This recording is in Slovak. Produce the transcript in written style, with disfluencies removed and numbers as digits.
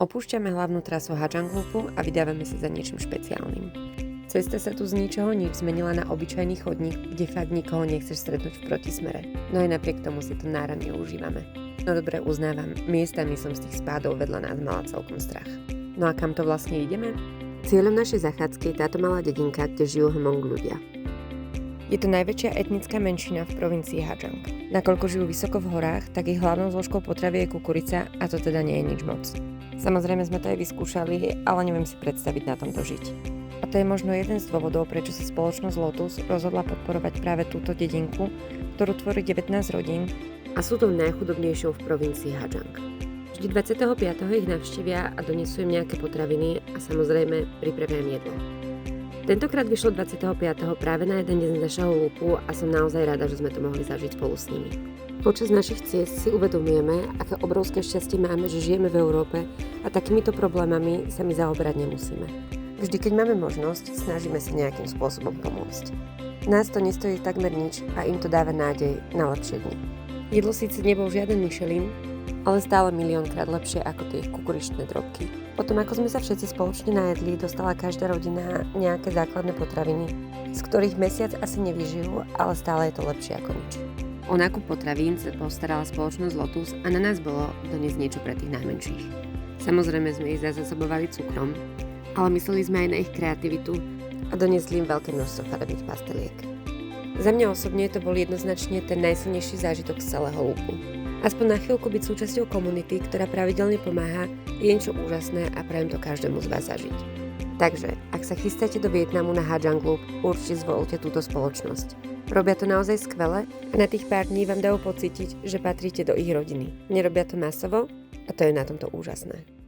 Opúšťame hlavnú trasu Hajanglupu a vydávame sa za niečím špeciálnym. Cesta sa tu z ničoho nič zmenila na obyčajný chodník, kde fakt nikoho nechceš stretnúť v protismere. No aj napriek tomu si to náramne užívame. No dobre, uznávam, miestami som z tých spádov vedľa nás mala celkom strach. No a kam to vlastne ideme? Cieľom našej zachádzky je táto malá dedinka, kde žijú Hmong ľudia. Je to najväčšia etnická menšina v provincii Hajang. Nakoľko žijú vysoko v horách, tak ich hlavnou zložkou potravy je kukurica a to teda nie je nič moc. Samozrejme sme to aj vyskúšali, ale neviem si predstaviť na tomto žiť. A to je možno jeden z dôvodov, prečo sa spoločnosť Lotus rozhodla podporovať práve túto dedinku, ktorú tvorí 19 rodín a sú tou najchudobnejšou v provincii Hajang. Vždy 25. ich navštívia a donesú im nejaké potraviny a samozrejme pripravia im jedlo. Tentokrát vyšlo 25. práve na jeden deň z našeho lúpu a som naozaj rada, že sme to mohli zažiť spolu s nimi. Počas našich ciest si uvedomujeme, aké obrovské šťastie máme, že žijeme v Európe a takýmito problémami sa my zaoberať nemusíme. Vždy, keď máme možnosť, snažíme sa nejakým spôsobom pomôcť. Nás to nestojí takmer nič a im to dáva nádej na lepšie dni. Jedlo síce nebol žiaden Michelin, ale stále miliónkrát lepšie ako tie ich kukuričné drobky. Potom ako sme sa všetci spoločne najedli, dostala každá rodina nejaké základné potraviny, z ktorých mesiac asi nevyžijú, ale stále je to lepšie ako nič. O nákup potravín sa postarala spoločnosť Lotus a na nás bolo doniesť niečo pre tých najmenších. Samozrejme sme ich zazásobovali cukrom, ale mysleli sme aj na ich kreativitu a doniesli im veľké množstvo farebných pasteliek. Za mňa osobne to bol jednoznačne ten najsilnejší zážitok z celého lúpu. Aspoň na chvíľku byť súčasťou komunity, ktorá pravidelne pomáha, je niečo úžasné a prajem to každému z vás zažiť. Takže, ak sa chystáte do Vietnamu na Hajanglup, určite zvolte túto spoločnosť. Robia to naozaj skvele a na tých pár dní vám dajú pocítiť, že patríte do ich rodiny. Nerobia to masovo a to je na tomto úžasné.